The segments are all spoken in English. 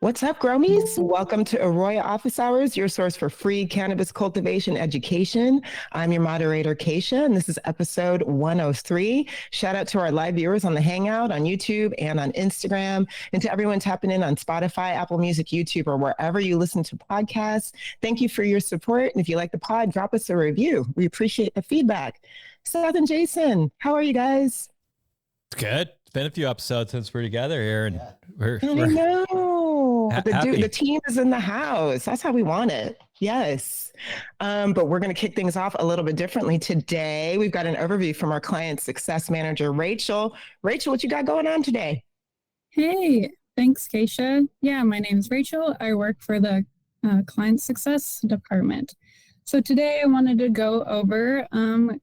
What's up, Gromies? Welcome to AROYA Office Hours, your source for free cannabis cultivation education. I'm your moderator, Kaisha, and this is episode 103. Shout out to our live viewers on the Hangout, on YouTube, and on Instagram, and to everyone tapping in on Spotify, Apple Music, YouTube, or wherever you listen to podcasts. Thank you for your support, and if you like the pod, drop us a review. We appreciate the feedback. Seth and Jason, how are you guys? Good. It's been a few episodes since we're together here, and we're I know. happy. The team is in the house. That's how we want it. Yes. But we're going to kick things off a little bit differently today. We've got an overview from our client success manager, Rachel. Rachel, what you got going on today? Hey, thanks, Kaisha. Yeah, my name's Rachel. I work for the client success department. So today I wanted to go over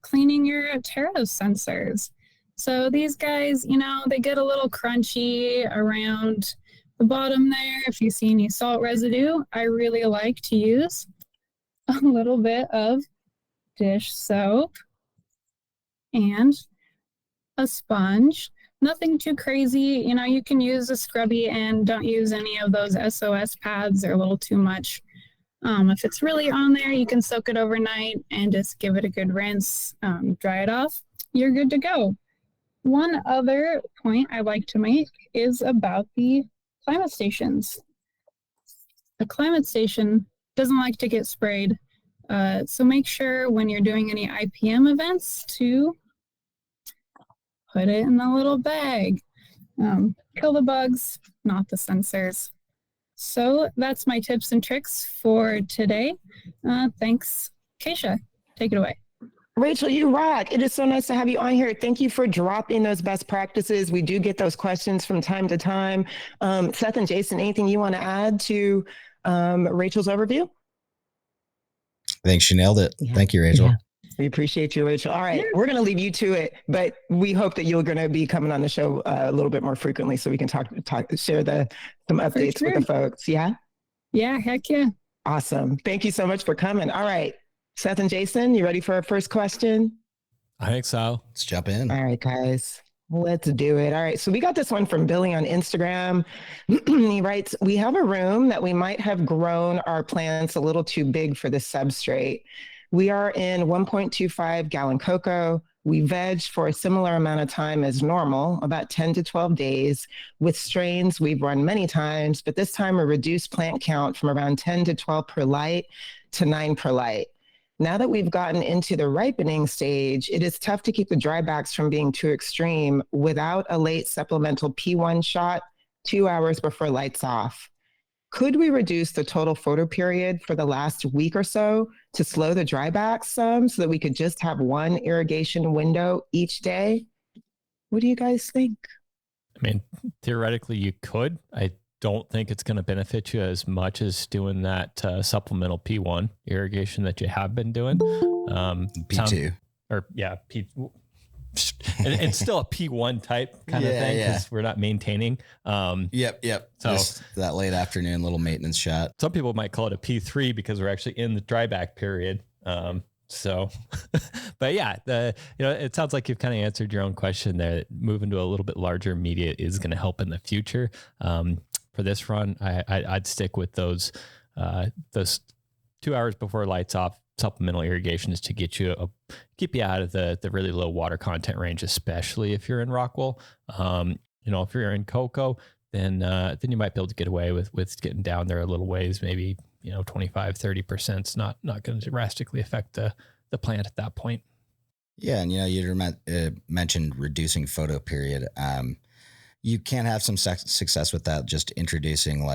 cleaning your Terra sensors. So these guys, they get a little crunchy around the bottom there. If you see any salt residue, I really like to use a little bit of dish soap and a sponge. Nothing too crazy. You can use a scrubby and don't use any of those SOS pads. They're a little too much. If it's really on there, you can soak it overnight and just give it a good rinse, dry it off. You're good to go. One other point I like to make is about the climate stations. The climate station doesn't like to get sprayed, so make sure when you're doing any IPM events to put it in a little bag. Kill the bugs, not the sensors. So that's my tips and tricks for today. Thanks, Kaisha. Take it away. Rachel, you rock. It is so nice to have you on here. Thank you for dropping those best practices. We do get those questions from time to time. Seth and Jason, anything you want to add to Rachel's overview? I think she nailed it. Yeah. Thank you, Rachel. Yeah. We appreciate you, Rachel. All right, we're going to leave you to it, but we hope that you're going to be coming on the show a little bit more frequently so we can share some updates with the folks. Yeah? Yeah, heck yeah. Awesome. Thank you so much for coming. All right. Seth and Jason, you ready for our first question? I think so. Let's jump in. All right, guys. Let's do it. All right. So we got this one from Billy on Instagram. He writes, we have a room that we might have grown our plants a little too big for the substrate. We are in 1.25 gallon cocoa. We vegged for a similar amount of time as normal, about 10 to 12 days. With strains we've run many times, but this time a reduced plant count from around 10 to 12 per light to 9 per light. Now that we've gotten into the ripening stage, it is tough to keep the drybacks from being too extreme without a late supplemental P1 shot 2 hours before lights off. Could we reduce the total photo period for the last week or so to slow the drybacks some so that we could just have one irrigation window each day? What do you guys think? I mean, theoretically, you could. I don't think it's going to benefit you as much as doing that supplemental P1 irrigation that you have been doing. P2. It's still a P1 type kind of thing because we're not maintaining. Yep. So just that late afternoon little maintenance shot. Some people might call it a P3 because we're actually in the dryback period. But yeah, it sounds like you've kind of answered your own question there. Moving to a little bit larger media is going to help in the future. For this run, I'd stick with those 2 hours before lights off supplemental irrigations to keep you out of the really low water content range, especially if you're in Rockwell. If you're in cocoa, then you might be able to get away with getting down there a little ways, maybe 25-30%. It's not going to drastically affect the plant at that point. Yeah, and you mentioned reducing photo period. You can have some success with that, just introducing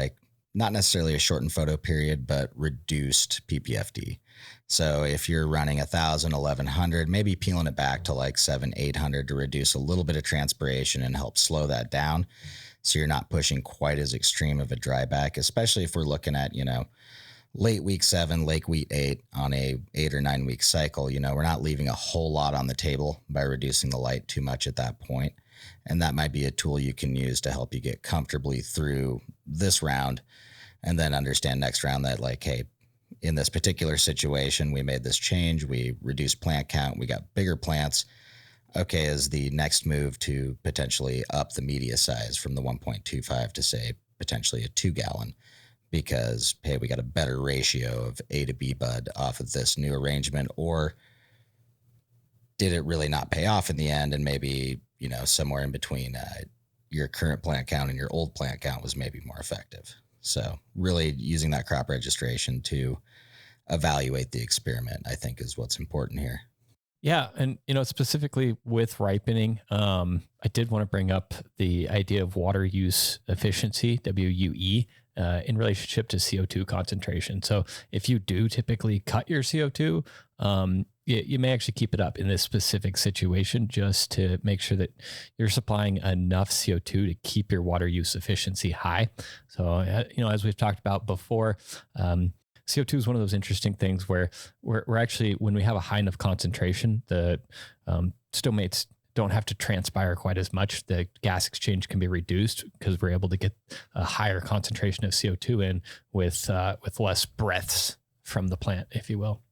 not necessarily a shortened photo period, but reduced PPFD. So if you're running 1,000, 1,100, maybe peeling it back to 700, 800 to reduce a little bit of transpiration and help slow that down. So you're not pushing quite as extreme of a dryback, especially if we're looking at, late week 7, late week 8 on a 8 or 9 week cycle. We're not leaving a whole lot on the table by reducing the light too much at that point. And that might be a tool you can use to help you get comfortably through this round and then understand next round that hey, in this particular situation, we made this change. We reduced plant count. We got bigger plants. Okay, is the next move to potentially up the media size from the 1.25 to say potentially a 2-gallon because, hey, we got a better ratio of A to B bud off of this new arrangement? Or did it really not pay off in the end? And maybe, somewhere in between your current plant count and your old plant count was maybe more effective. So really using that crop registration to evaluate the experiment, I think, is what's important here. Yeah. And, specifically with ripening, I did want to bring up the idea of water use efficiency, WUE, in relationship to CO2 concentration. So if you do typically cut your CO2, you may actually keep it up in this specific situation just to make sure that you're supplying enough CO2 to keep your water use efficiency high. So, as we've talked about before, CO2 is one of those interesting things where we're actually, when we have a high enough concentration, the stomates don't have to transpire quite as much. The gas exchange can be reduced because we're able to get a higher concentration of CO2 in with less breaths from the plant, if you will.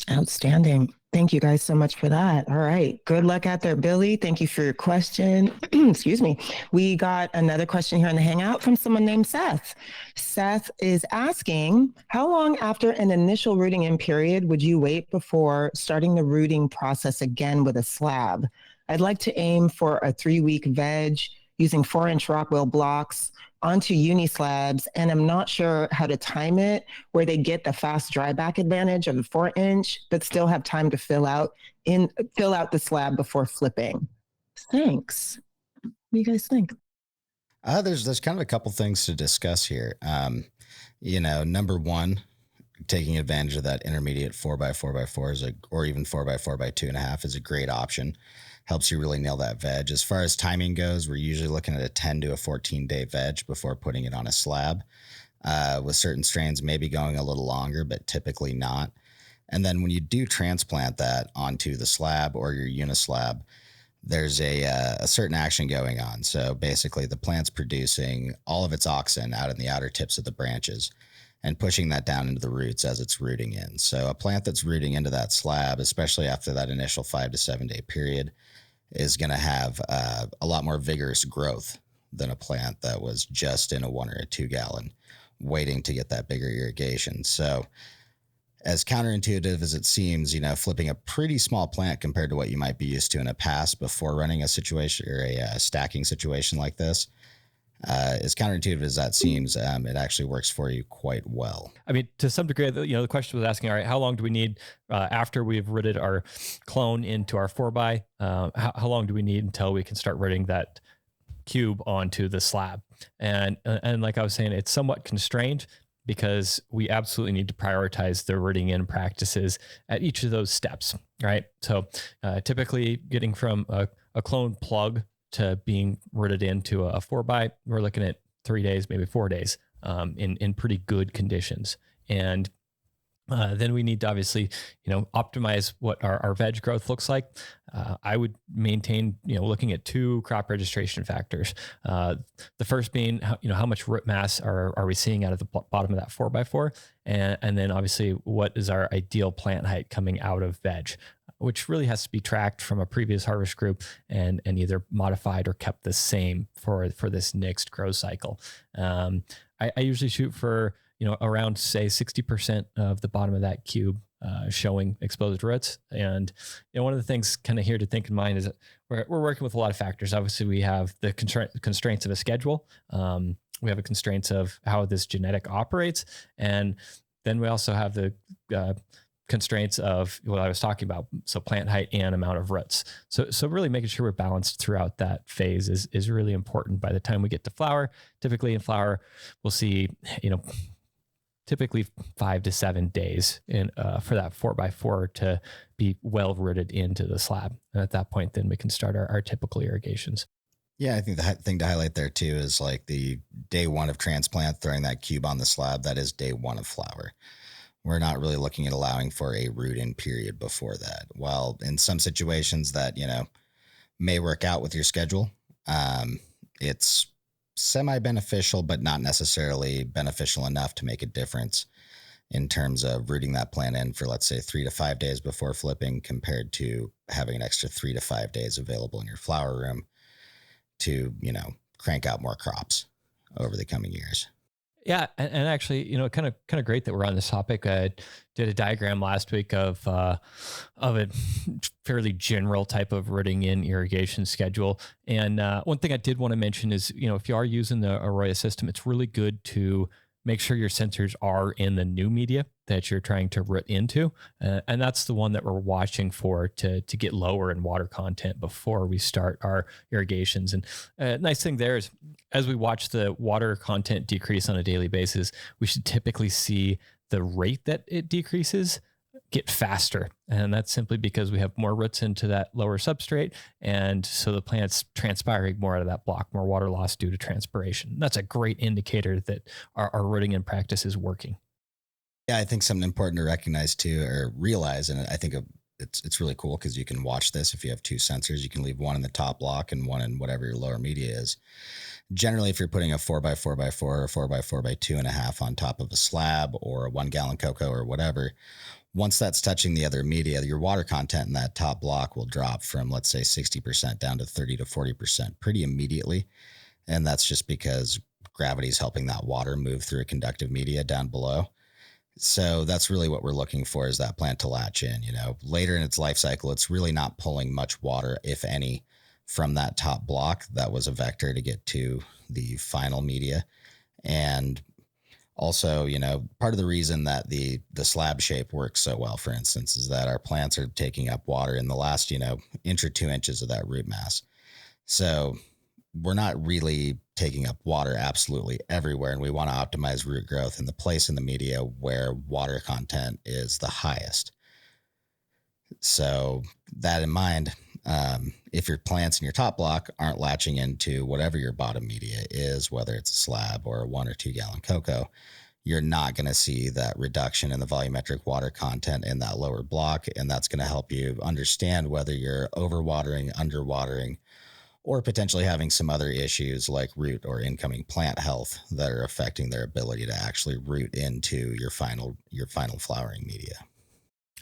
Outstanding. Thank you guys so much for that. All right. Good luck out there, Billy. Thank you for your question. Excuse me. We got another question here in the Hangout from someone named Seth. Seth is asking, how long after an initial rooting in period would you wait before starting the rooting process again with a slab? I'd like to aim for a 3-week veg using 4-inch Rockwell blocks onto uni slabs, and I'm not sure how to time it where they get the fast dryback advantage of the 4-inch, but still have time to fill out the slab before flipping. Thanks. What do you guys think? There's kind of a couple things to discuss here. Number one, taking advantage of that intermediate 4x4x4 or even 4x4x2.5 is a great option. Helps you really nail that veg. As far as timing goes, we're usually looking at a 10 to a 14-day veg before putting it on a slab. With certain strains, maybe going a little longer, but typically not. And then when you do transplant that onto the slab or your unislab, there's a certain action going on. So basically, the plant's producing all of its auxin out in the outer tips of the branches and pushing that down into the roots as it's rooting in. So a plant that's rooting into that slab, especially after that initial 5 to 7 day period, is going to have a lot more vigorous growth than a plant that was just in a 1 or a 2-gallon waiting to get that bigger irrigation. So as counterintuitive as it seems, flipping a pretty small plant compared to what you might be used to in a past before running a situation or a stacking situation like this, as counterintuitive as that seems, it actually works for you quite well. I mean, to some degree, the question was asking, all right, how long do we need after we've rooted our clone into our 4x? How long do we need until we can start rooting that cube onto the slab? And like I was saying, it's somewhat constrained because we absolutely need to prioritize the rooting in practices at each of those steps, right? So typically getting from a clone plug to being rooted into a 4x, we're looking at 3 days, maybe 4 days in pretty good conditions. And then we need to obviously, optimize what our veg growth looks like. I would maintain, looking at 2 crop registration factors. The first being, how much root mass are we seeing out of the bottom of that 4x4? And then obviously, what is our ideal plant height coming out of veg, which really has to be tracked from a previous harvest group and either modified or kept the same for this next grow cycle. I usually shoot for, around say 60% of the bottom of that cube showing exposed roots. And one of the things kind of here to think in mind is that we're working with a lot of factors. Obviously, we have the constraints of a schedule. We have the constraints of how this genetic operates. And then we also have the constraints of what I was talking about. So plant height and amount of roots. So really making sure we're balanced throughout that phase is really important. By the time we get to flower, typically in flower, we'll see, typically 5 to 7 days for that 4x4 to be well rooted into the slab. And at that point, then we can start our typical irrigations. Yeah, I think the thing to highlight there too is like the day 1 of transplant, throwing that cube on the slab, that is day 1 of flower. We're not really looking at allowing for a root in period before that. While in some situations that, may work out with your schedule, it's semi-beneficial, but not necessarily beneficial enough to make a difference in terms of rooting that plant in for, let's say, 3 to 5 days before flipping, compared to having an extra 3 to 5 days available in your flower room to, crank out more crops over the coming years. Yeah, and actually, kind of great that we're on this topic. I did a diagram last week of a fairly general type of rooting in irrigation schedule. And one thing I did want to mention is, if you are using the AROYA system, it's really good to make sure your sensors are in the new media that you're trying to root into. And that's the one that we're watching for to get lower in water content before we start our irrigations. And nice thing there is, as we watch the water content decrease on a daily basis, we should typically see the rate that it decreases get faster. And that's simply because we have more roots into that lower substrate. And so the plant's transpiring more out of that block, more water loss due to transpiration. That's a great indicator that our rooting in practice is working. Yeah, I think something important to recognize too, or realize, and I think it's really cool because you can watch this. If you have two sensors, you can leave one in the top block and one in whatever your lower media is. Generally, if you're putting a 4x4x4 or 4x4x2.5 on top of a slab or a 1 gallon cocoa or whatever, once that's touching the other media, your water content in that top block will drop from, let's say, 60% down to 30 to 40% pretty immediately. And that's just because gravity is helping that water move through a conductive media down below. So that's really what we're looking for, is that plant to latch in. Later in its life cycle, it's really not pulling much water, if any, from that top block. That was a vector to get to the final media. And also, part of the reason that the slab shape works so well, for instance, is that our plants are taking up water in the last, inch or 2 inches of that root mass. So we're not really taking up water absolutely everywhere, and we want to optimize root growth in the place in the media where water content is the highest. So that in mind, if your plants in your top block aren't latching into whatever your bottom media is, whether it's a slab or a 1 or 2 gallon cocoa, you're not going to see that reduction in the volumetric water content in that lower block. And that's going to help you understand whether you're overwatering, underwatering, or potentially having some other issues like root or incoming plant health that are affecting their ability to actually root into your final flowering media.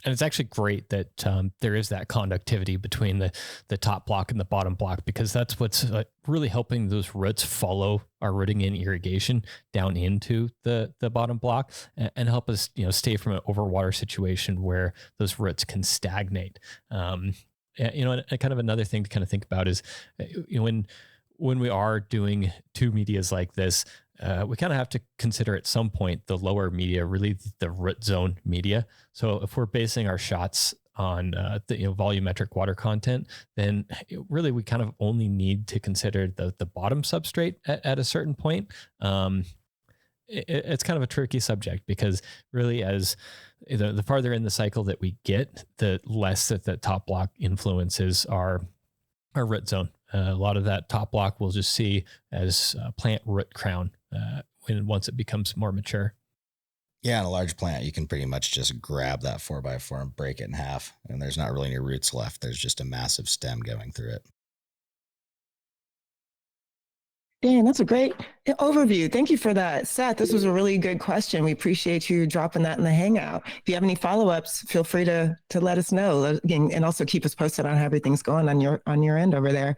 And it's actually great that there is that conductivity between the top block and the bottom block, because that's what's really helping those roots follow our rooting in irrigation down into the bottom block and help us stay from an overwater situation where those roots can stagnate. And kind of another thing to kind of think about is when we are doing two medias like this, we kind of have to consider at some point the lower media, really the root zone media. So if we're basing our shots on the volumetric water content, then really we kind of only need to consider the bottom substrate at a certain point. It's kind of a tricky subject, because really, as the farther in the cycle that we get, the less that the top block influences our root zone. A lot of that top block we'll just see as plant root crown once it becomes more mature. Yeah, in a large plant, you can pretty much just grab that 4x4 and break it in half, and there's not really any roots left. There's just a massive stem going through it. Dan, that's a great overview. Thank you for that. Seth, this was a really good question. We appreciate you dropping that in the Hangout. If you have any follow-ups, feel free to let us know. And also keep us posted on how everything's going on your end over there.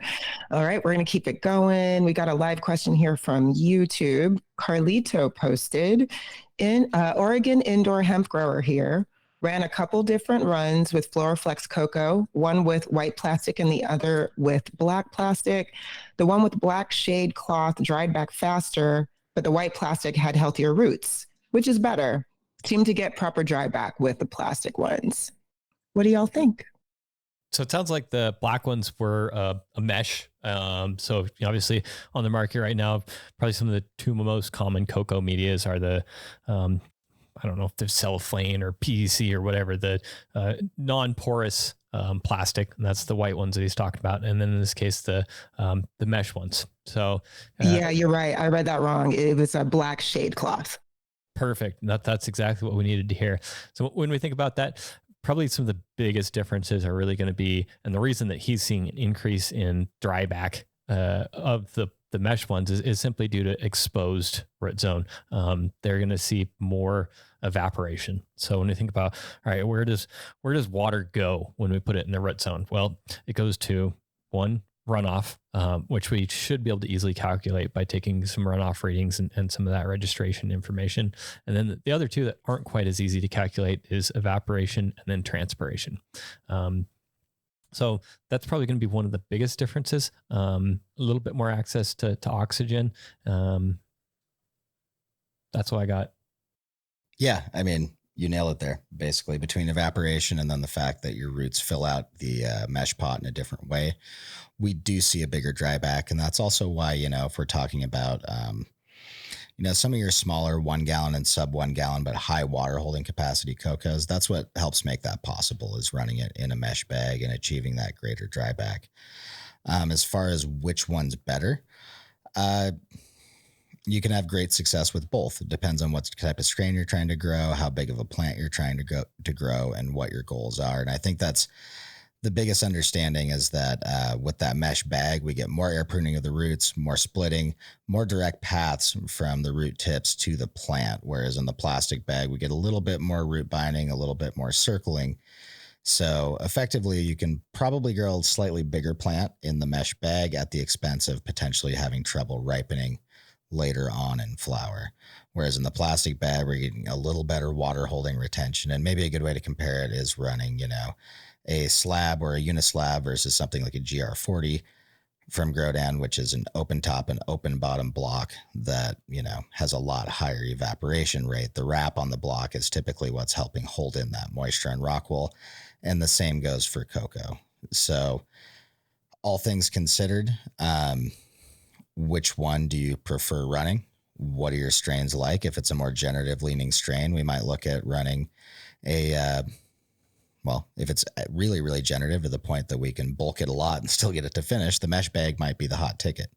All right, we're going to keep it going. We got a live question here from YouTube. Carlito posted, in Oregon indoor hemp grower here. Ran a couple different runs with Floraflex cocoa, one with white plastic and the other with black plastic. The one with black shade cloth dried back faster, but the white plastic had healthier roots, which is better. Seemed to get proper dry back with the plastic ones. What do y'all think? So it sounds like the black ones were a mesh. So obviously on the market right now, probably some of the two most common cocoa medias are the I don't know if they're cellophane or PVC or whatever, the non-porous plastic, and that's the white ones that he's talking about. And then in this case, the mesh ones. So yeah, you're right. I read that wrong. It was a black shade cloth. Perfect. That's exactly what we needed to hear. So when we think about that, probably some of the biggest differences are really going to be, and the reason that he's seeing an increase in dryback of the mesh ones is simply due to exposed root zone. They're going to see more evaporation. So when you think about, all right, where does water go when we put it in the root zone? Well, it goes to one, runoff, which we should be able to easily calculate by taking some runoff readings and some of that registration information. And then the other two that aren't quite as easy to calculate is evaporation and then transpiration. So that's probably going to be one of the biggest differences. A little bit more access to oxygen. That's what I got. Yeah, I mean, you nail it there, basically, between evaporation and then the fact that your roots fill out the mesh pot in a different way. We do see a bigger dryback, and that's also why, if we're talking about, some of your smaller 1 gallon and sub 1 gallon, but high water holding capacity cocos, that's what helps make that possible, is running it in a mesh bag and achieving that greater dryback. As far as which one's better, you can have great success with both. It depends on what type of strain you're trying to grow, how big of a plant you're trying to grow, and what your goals are. And I think that's the biggest understanding, is that with that mesh bag, we get more air pruning of the roots, more splitting, more direct paths from the root tips to the plant. Whereas in the plastic bag, we get a little bit more root binding, a little bit more circling. So effectively, you can probably grow a slightly bigger plant in the mesh bag at the expense of potentially having trouble ripening later on in flower. Whereas in the plastic bag, we're getting a little better water holding retention. And maybe a good way to compare it is running, a slab or a unislab versus something like a GR40 from Grodan, which is an open top and open bottom block that, has a lot higher evaporation rate. The wrap on the block is typically what's helping hold in that moisture and rock wool. And the same goes for cocoa. So all things considered, which one do you prefer running? What are your strains like? If it's a more generative leaning strain, we might look at running if it's really, really generative to the point that we can bulk it a lot and still get it to finish, the mesh bag might be the hot ticket.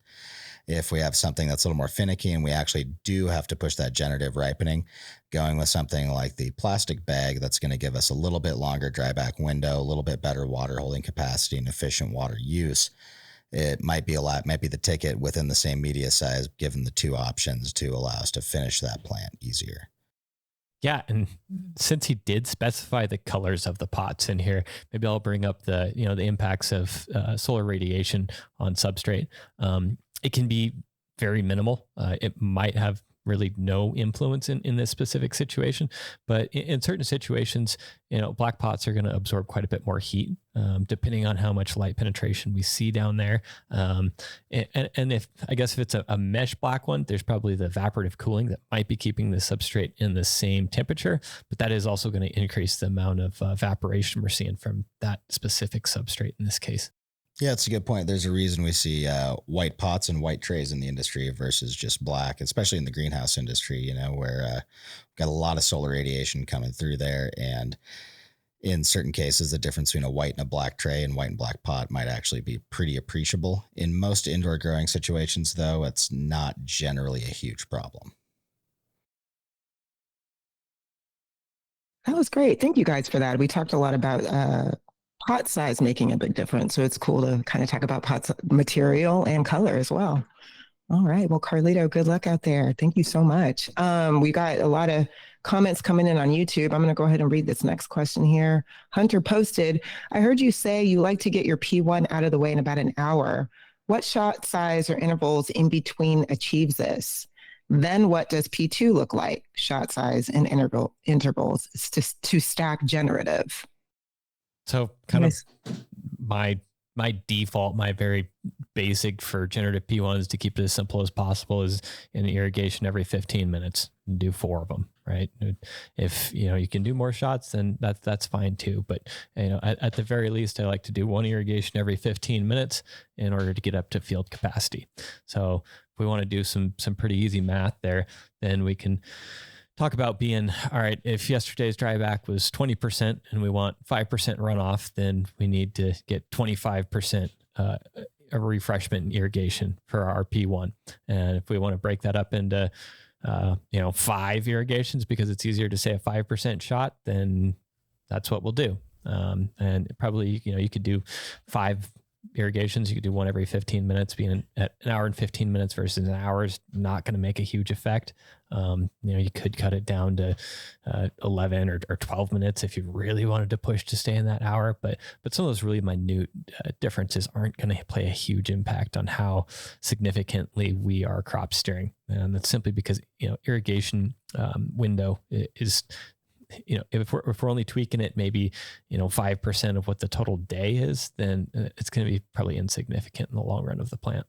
If we have something that's a little more finicky and we actually do have to push that generative ripening, going with something like the plastic bag, that's going to give us a little bit longer dryback window, a little bit better water holding capacity and efficient water use. It might be the ticket within the same media size, given the two options to allow us to finish that plant easier. Yeah, and since he did specify the colors of the pots in here, maybe I'll bring up the impacts of solar radiation on substrate. It can be very minimal. It might have really no influence in this specific situation, but in certain situations, black pots are going to absorb quite a bit more heat, depending on how much light penetration we see down there. And if it's a mesh black one, there's probably the evaporative cooling that might be keeping the substrate in the same temperature, but that is also going to increase the amount of evaporation we're seeing from that specific substrate in this case. Yeah, it's a good point. There's a reason we see white pots and white trays in the industry versus just black, especially in the greenhouse industry, where we've got a lot of solar radiation coming through there. And in certain cases, the difference between a white and a black tray and white and black pot might actually be pretty appreciable. In most indoor growing situations, though, it's not generally a huge problem. That was great. Thank you guys for that. We talked a lot about pot size making a big difference. So it's cool to kind of talk about pot material and color as well. All right. Well, Carlito, good luck out there. Thank you so much. We got a lot of comments coming in on YouTube. I'm going to go ahead and read this next question here. Hunter posted, I heard you say you like to get your P1 out of the way in about an hour. What shot size or intervals in between achieves this? Then what does P2 look like? Shot size and intervals to stack generative. So kind of my default, my very basic for generative P1 is to keep it as simple as possible, is in irrigation every 15 minutes, do 4 of them, right? If, you can do more shots, then that's fine too. But, at the very least, I like to do 1 irrigation every 15 minutes in order to get up to field capacity. So if we want to do some pretty easy math there, then we can talk about being, all right, if yesterday's dryback was 20% and we want 5% runoff, then we need to get 25% a refreshment and irrigation for our P1. And if we want to break that up into, 5 irrigations, because it's easier to say a 5% shot, then that's what we'll do. And probably, you could do 5 irrigations. You could do one every 15 minutes. Being at an hour and 15 minutes versus an hour is not going to make a huge effect. You could cut it down to 11 or 12 minutes if you really wanted to push to stay in that hour. But some of those really minute differences aren't going to play a huge impact on how significantly we are crop steering. And that's simply because, irrigation window is, if we're only tweaking it maybe 5% of what the total day is, then it's going to be probably insignificant in the long run of the plant.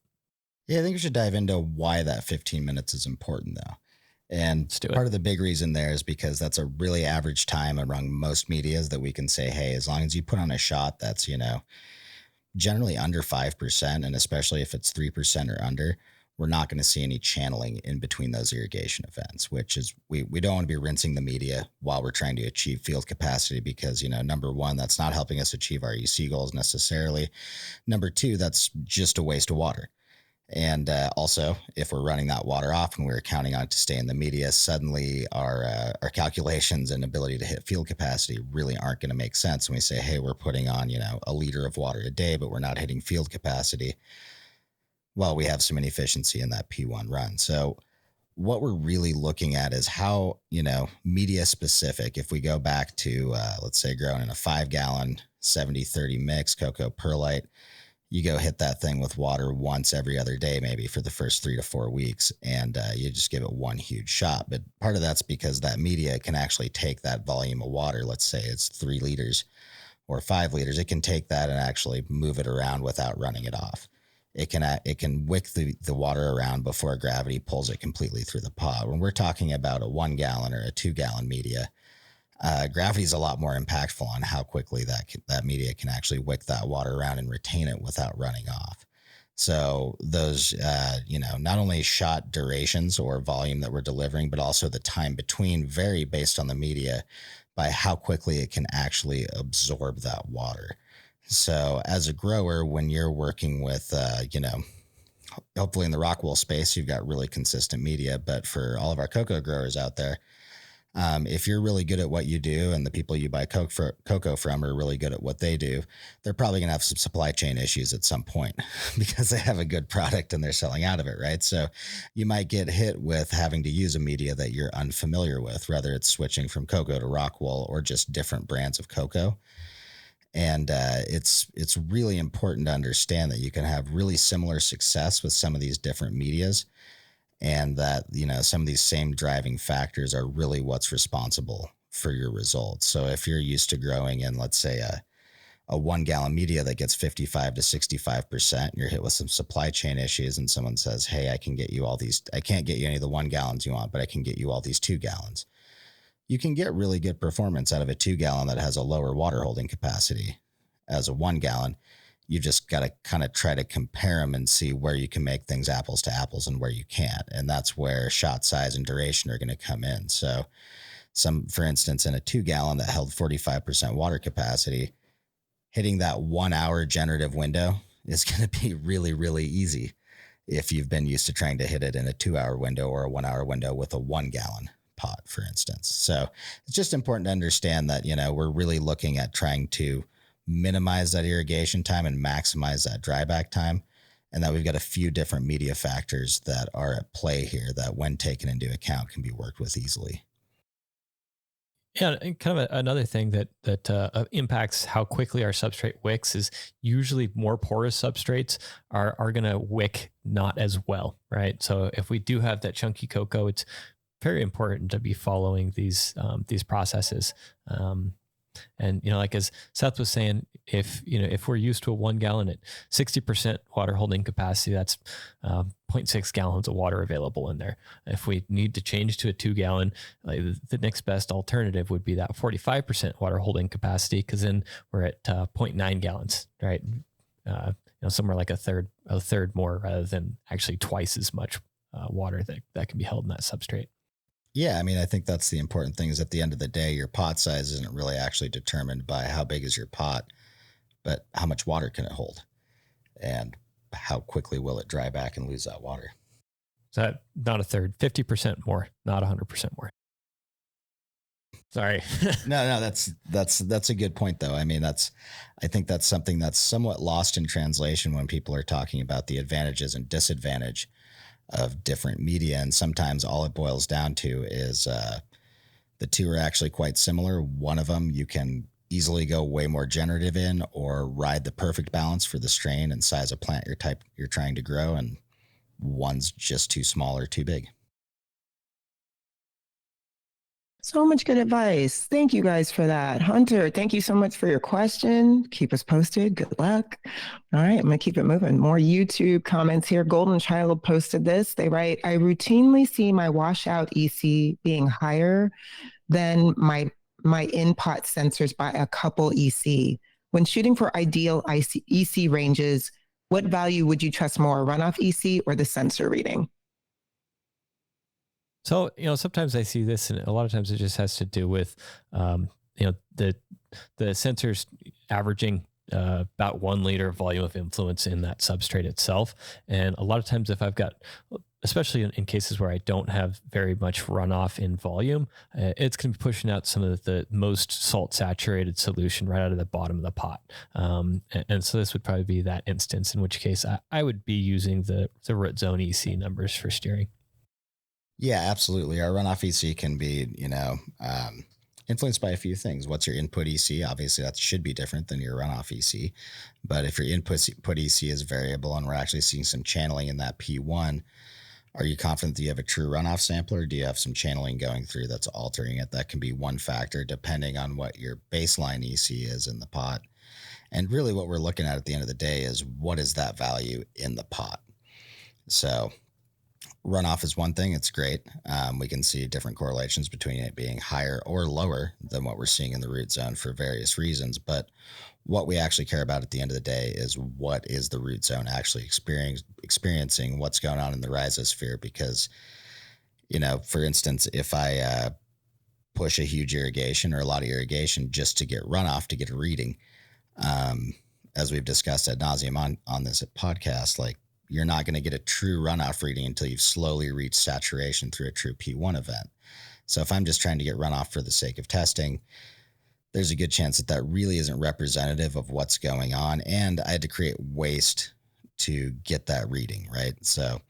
Yeah, I think we should dive into why that 15 minutes is important, though. And part of the big reason there is because that's a really average time among most medias that we can say, hey, as long as you put on a shot that's, generally under 5%, and especially if it's 3% or under, we're not going to see any channeling in between those irrigation events, which is we don't want to be rinsing the media while we're trying to achieve field capacity because, number one, that's not helping us achieve our EC goals necessarily. Number two, that's just a waste of water. And also, if we're running that water off and we're counting on it to stay in the media, suddenly our calculations and ability to hit field capacity really aren't going to make sense. And we say, hey, we're putting on, a liter of water a day, but we're not hitting field capacity. Well, we have some inefficiency in that P1 run. So what we're really looking at is how, media specific, if we go back to, let's say, growing in a 5-gallon 70-30 mix cocoa perlite, you go hit that thing with water once every other day, maybe for the first 3 to 4 weeks, and you just give it one huge shot. But part of that's because that media can actually take that volume of water. Let's say it's 3 liters or 5 liters. It can take that and actually move it around without running it off. It can wick the water around before gravity pulls it completely through the pot. When we're talking about a 1-gallon or a 2-gallon media, gravity is a lot more impactful on how quickly that media can actually wick that water around and retain it without running off. So those, not only shot durations or volume that we're delivering, but also the time between vary based on the media by how quickly it can actually absorb that water. So as a grower, when you're working with, hopefully in the rockwool space, you've got really consistent media. But for all of our cocoa growers out there, if you're really good at what you do and the people you buy cocoa from are really good at what they do, they're probably going to have some supply chain issues at some point because they have a good product and they're selling out of it, right? So you might get hit with having to use a media that you're unfamiliar with, whether it's switching from cocoa to rockwool or just different brands of cocoa. And it's really important to understand that you can have really similar success with some of these different medias, and that, some of these same driving factors are really what's responsible for your results. So if you're used to growing in, let's say, a 1-gallon media that gets 55 to 65%, and you're hit with some supply chain issues, and someone says, hey, I can't get you any of the 1 gallons you want, but I can get you all these 2 gallons. You can get really good performance out of a 2-gallon that has a lower water holding capacity as a 1-gallon. You just got to kind of try to compare them and see where you can make things apples to apples and where you can't. And that's where shot size and duration are going to come in. So for instance, in a 2-gallon that held 45% water capacity, hitting that 1 hour generative window is going to be really, really easy if you've been used to trying to hit it in a 2-hour window or a 1 hour window with a 1-gallon pot, for instance. So it's just important to understand that, we're really looking at trying to minimize that irrigation time and maximize that dryback time, and that we've got a few different media factors that are at play here that, when taken into account, can be worked with easily. Yeah, and kind of another thing that impacts how quickly our substrate wicks is usually more porous substrates are going to wick not as well, right? So if we do have that chunky cocoa, it's very important to be following these processes. And, like as Seth was saying, if we're used to a 1 gallon at 60% water holding capacity, that's 0.6 gallons of water available in there. If we need to change to a 2 gallon, the next best alternative would be that 45% water holding capacity, because then we're at 0.9 gallons, right? Somewhere like a third more, rather than actually twice as much water that can be held in that substrate. Yeah, I think that's the important thing, is at the end of the day, your pot size isn't really actually determined by how big is your pot, but how much water can it hold and how quickly will it dry back and lose that water. So not a third, 50% more, not 100% more. Sorry. No, that's a good point though. I mean, I think that's something that's somewhat lost in translation when people are talking about the advantages and disadvantage of different media. And sometimes all it boils down to is the two are actually quite similar. One of them you can easily go way more generative in, or ride the perfect balance for the strain and size of plant you're trying to grow, and one's just too small or too big. So much good advice. Thank you guys for that. Hunter, thank you so much for your question. Keep us posted. Good luck. All right, I'm going to keep it moving. More YouTube comments here. Golden Child posted this. They write, I routinely see my washout EC being higher than my in-pot sensors by a couple EC. When shooting for ideal EC ranges, what value would you trust more, runoff EC or the sensor reading? So, sometimes I see this, and a lot of times it just has to do with, the sensors averaging about 1 liter volume of influence in that substrate itself. And a lot of times if I've got, especially in cases where I don't have very much runoff in volume, it's going to be pushing out some of the most salt saturated solution right out of the bottom of the pot. And so this would probably be that instance, in which case I would be using the root zone EC numbers for steering. Yeah, absolutely. Our runoff EC can be, influenced by a few things. What's your input EC? Obviously, that should be different than your runoff EC. But if your input EC is variable and we're actually seeing some channeling in that P1, are you confident that you have a true runoff sampler, or do you have some channeling going through that's altering it? That can be one factor depending on what your baseline EC is in the pot. And really what we're looking at the end of the day is, what is that value in the pot? So runoff is one thing. It's great. We can see different correlations between it being higher or lower than what we're seeing in the root zone for various reasons. But what we actually care about at the end of the day is, what is the root zone actually experiencing, what's going on in the rhizosphere? Because, for instance, if I push a huge irrigation or a lot of irrigation just to get runoff, to get a reading, as we've discussed ad nauseum on this podcast, like, you're not going to get a true runoff reading until you've slowly reached saturation through a true P1 event. So if I'm just trying to get runoff for the sake of testing, there's a good chance that really isn't representative of what's going on. And I had to create waste to get that reading, right? So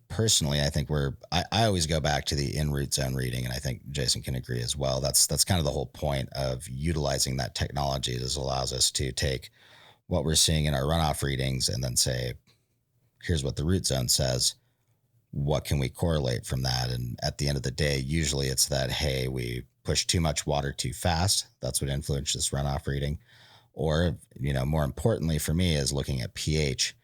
personally, I think I always go back to the in-root zone reading, and I think Jason can agree as well. That's kind of the whole point of utilizing that technology. This allows us to take what we're seeing in our runoff readings and then say, here's what the root zone says. What can we correlate from that? And at the end of the day, usually it's that, hey, we push too much water too fast. That's what influenced this runoff reading. Or, more importantly for me is looking at pH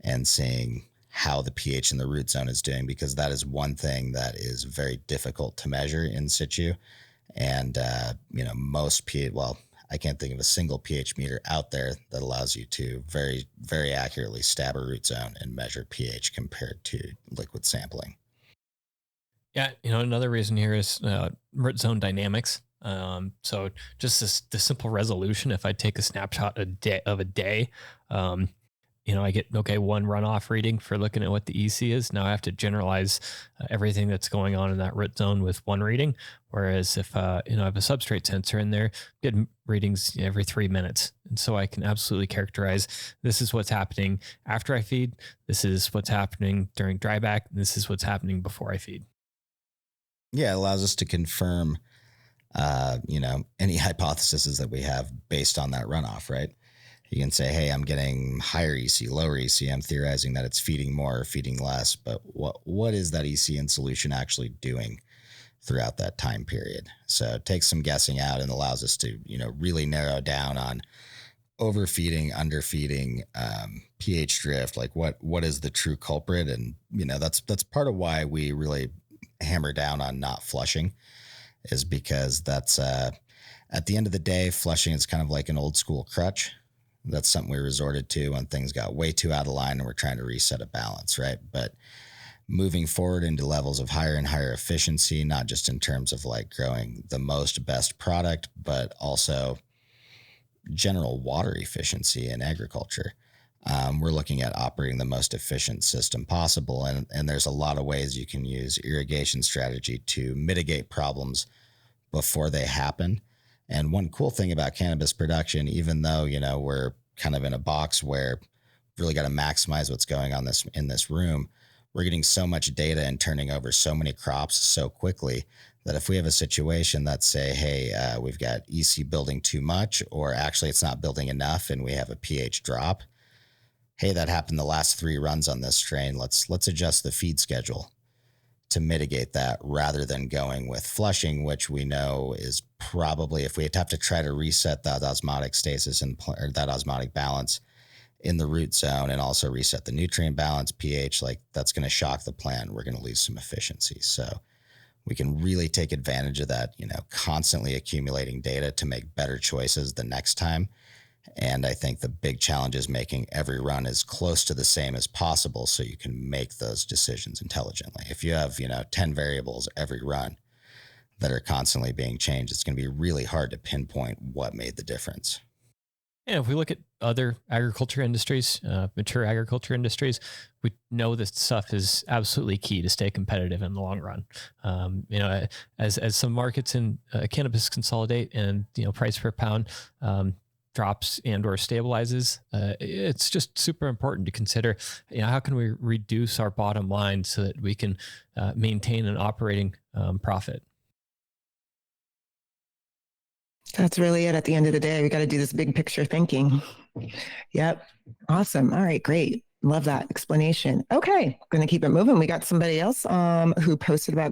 and seeing how the pH in the root zone is doing, because that is one thing that is very difficult to measure in situ. And, most pH, I can't think of a single pH meter out there that allows you to very, very accurately stab a root zone and measure pH compared to liquid sampling. Yeah, another reason here is root zone dynamics. So just the simple resolution. If I take a snapshot of a day, I get, one runoff reading for looking at what the EC is. Now I have to generalize everything that's going on in that root zone with one reading. Whereas if, I have a substrate sensor in there, get readings every 3 minutes. And so I can absolutely characterize, this is what's happening after I feed. This is what's happening during dryback. And this is what's happening before I feed. Yeah, it allows us to confirm, any hypotheses that we have based on that runoff, right? You can say, hey, I'm getting higher EC, lower EC. I'm theorizing that it's feeding more or feeding less, but what is that EC in solution actually doing throughout that time period? So it takes some guessing out and allows us to, really narrow down on overfeeding, underfeeding, pH drift, like what is the true culprit? And, that's part of why we really hammer down on not flushing, is because that's, at the end of the day, flushing is kind of like an old school crutch. That's something we resorted to when things got way too out of line and we're trying to reset a balance, right? But moving forward into levels of higher and higher efficiency, not just in terms of like growing the most best product, but also general water efficiency in agriculture. we're looking at operating the most efficient system possible. And there's a lot of ways you can use irrigation strategy to mitigate problems before they happen. And one cool thing about cannabis production, even though, we're kind of in a box where we've really got to maximize what's going on in this room, we're getting so much data and turning over so many crops so quickly that if we have a situation that say, hey, we've got EC building too much, or actually it's not building enough and we have a pH drop, hey, that happened the last 3 runs on this strain. Let's adjust the feed schedule to mitigate that, rather than going with flushing, which we know is probably, if we have to try to reset that osmotic stasis or that osmotic balance in the root zone, and also reset the nutrient balance, pH, like that's going to shock the plant. We're going to lose some efficiency. So we can really take advantage of that, constantly accumulating data to make better choices the next time. And I think the big challenge is making every run as close to the same as possible so you can make those decisions intelligently. If you have, 10 variables every run that are constantly being changed, it's going to be really hard to pinpoint what made the difference. Yeah, if we look at other agriculture industries, mature agriculture industries, we know this stuff is absolutely key to stay competitive in the long run. As some markets in cannabis consolidate and, price per pound drops and or stabilizes, it's just super important to consider, how can we reduce our bottom line so that we can maintain an operating profit? That's really it at the end of the day. We got to do this big picture thinking. Yep. Awesome. All right, great. Love that explanation. Okay, going to keep it moving. We got somebody else who posted about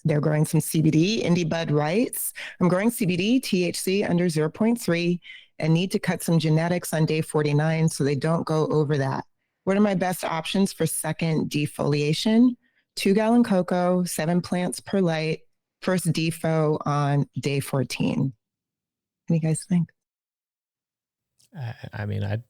they're growing some CBD. Indie Bud writes, I'm growing CBD, THC under 0.3 and need to cut some genetics on day 49 so they don't go over that. What are my best options for second defoliation? 2-gallon cocoa, 7 plants per light, first defo on day 14. What do you guys think? I'd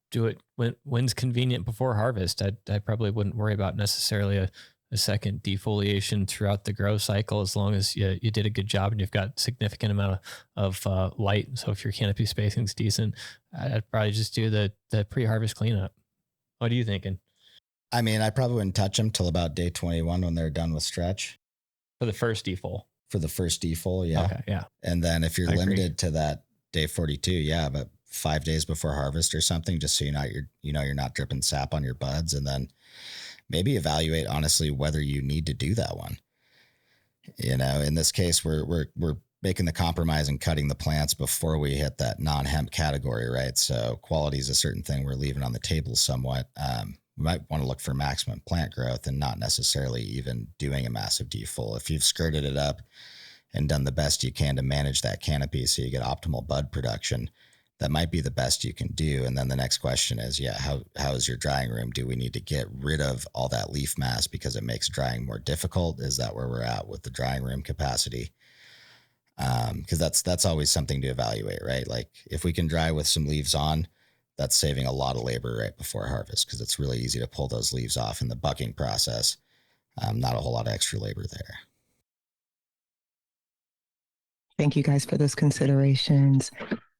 do it when's convenient before harvest. I probably wouldn't worry about necessarily a second defoliation throughout the grow cycle, as long as you did a good job and you've got significant amount of light. So if your canopy spacing is decent, I'd probably just do the pre-harvest cleanup. What are you thinking? I probably wouldn't touch them till about day 21 when they're done with stretch. For the first defol? For the first defol, yeah. Okay, yeah. And then if you're limited to that day 42, yeah, but 5 days before harvest or something, just so you're not dripping sap on your buds, and then maybe evaluate honestly whether you need to do that one. In this case, we're making the compromise and cutting the plants before we hit that non-hemp category, right? So quality is a certain thing we're leaving on the table somewhat. We might want to look for maximum plant growth and not necessarily even doing a massive defol. If you've skirted it up and done the best you can to manage that canopy so you get optimal bud production, that might be the best you can do. And then the next question is, how is your drying room? Do we need to get rid of all that leaf mass because it makes drying more difficult? Is that where we're at with the drying room capacity? Because that's always something to evaluate, right? Like if we can dry with some leaves on, that's saving a lot of labor right before harvest, because it's really easy to pull those leaves off in the bucking process. Not a whole lot of extra labor there. Thank you guys for those considerations.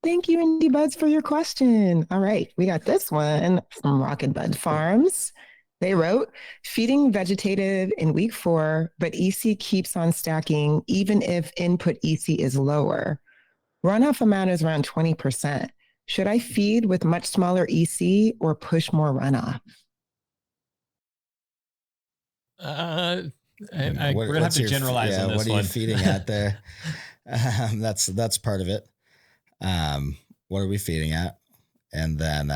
Thank you, Indie Buds, for your question. All right, we got this one from Rocket Bud Farms. They wrote, feeding vegetative in week 4, but EC keeps on stacking even if input EC is lower. Runoff amount is around 20%. Should I feed with much smaller EC or push more runoff? We're gonna have to generalize on this what are one. You feeding at there? That's part of it. What are we feeding at? And then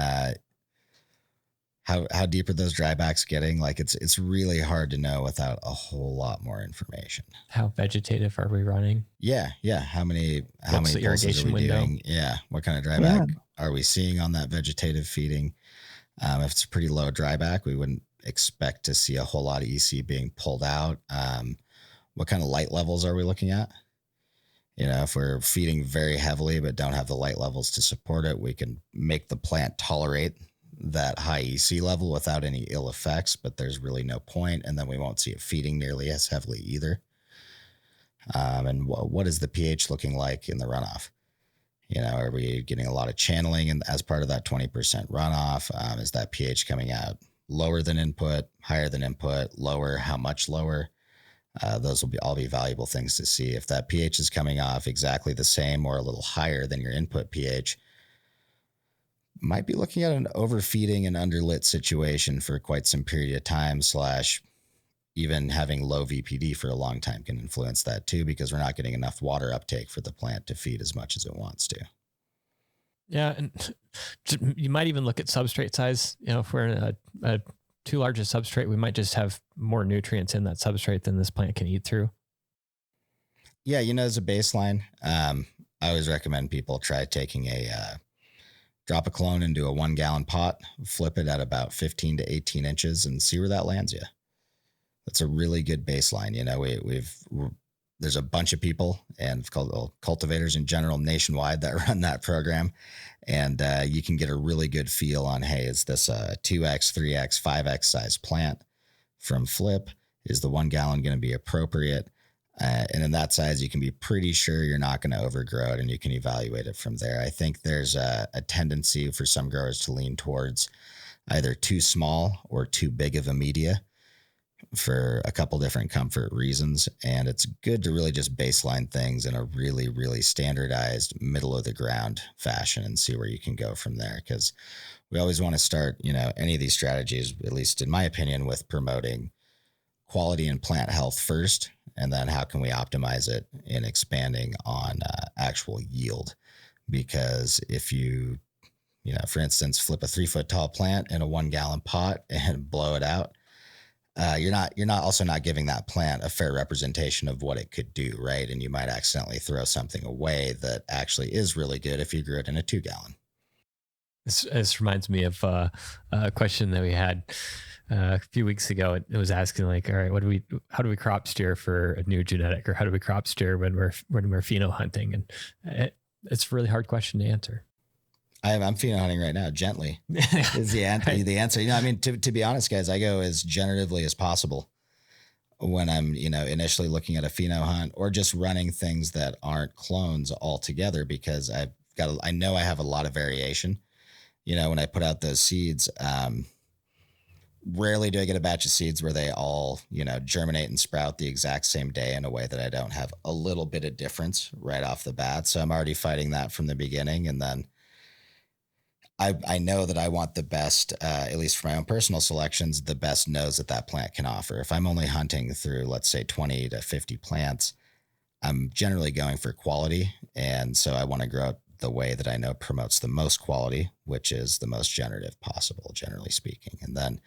how deep are those drybacks getting? Like it's really hard to know without a whole lot more information. How vegetative are we running? Yeah. How many What's the pulses are we irrigation window? doing? Yeah. What kind of dryback are we seeing on that vegetative feeding? If it's a pretty low dryback, we wouldn't expect to see a whole lot of EC being pulled out. What kind of light levels are we looking at? If we're feeding very heavily but don't have the light levels to support it, we can make the plant tolerate that high EC level without any ill effects, but there's really no point, and then we won't see it feeding nearly as heavily either. And what is the pH looking like in the runoff? Are we getting a lot of channeling and as part of that 20% runoff? Is that pH coming out lower than input, higher than input, lower, how much lower? Those will all be valuable things to see. If that pH is coming off exactly the same or a little higher than your input pH, might be looking at an overfeeding and underlit situation for quite some period of time, / even having low VPD for a long time can influence that too, because we're not getting enough water uptake for the plant to feed as much as it wants to. Yeah. And you might even look at substrate size. If we're in a too large a substrate, we might just have more nutrients in that substrate than this plant can eat through. Yeah. As a baseline, I always recommend people try taking drop a clone into a 1 gallon pot, flip it at about 15 to 18 inches and see where that lands you. That's a really good baseline. There's a bunch of people and cultivators in general nationwide that run that program. And you can get a really good feel on, hey, is this a 2X, 3X, 5X size plant from flip? Is the 1 gallon going to be appropriate? And in that size, you can be pretty sure you're not going to overgrow it, and you can evaluate it from there. I think there's a tendency for some growers to lean towards either too small or too big of a media for a couple different comfort reasons. And it's good to really just baseline things in a really, really standardized middle of the ground fashion and see where you can go from there. Because we always want to start, any of these strategies, at least in my opinion, with promoting quality and plant health first. And then how can we optimize it in expanding on actual yield? Because if you, for instance, flip a 3-foot tall plant in a 1 gallon pot and blow it out, you're not giving that plant a fair representation of what it could do, right? And you might accidentally throw something away that actually is really good if you grew it in a 2 gallon. This reminds me of a question that we had a few weeks ago. It was asking like, all right, how do we crop steer for a new genetic, or how do we crop steer when we're pheno hunting? And it's a really hard question to answer. I'm pheno hunting right now. Gently is the answer. Right. The answer. To be honest, guys, I go as generatively as possible when I'm, initially looking at a pheno hunt or just running things that aren't clones altogether, because I know I have a lot of variation. When I put out those seeds, rarely do I get a batch of seeds where they all, germinate and sprout the exact same day in a way that I don't have a little bit of difference right off the bat. So I'm already fighting that from the beginning. And then I know that I want the best, at least for my own personal selections, the best nose that plant can offer. If I'm only hunting through, let's say 20 to 50 plants, I'm generally going for quality. And so I want to grow it the way that I know promotes the most quality, which is the most generative possible, generally speaking. And then,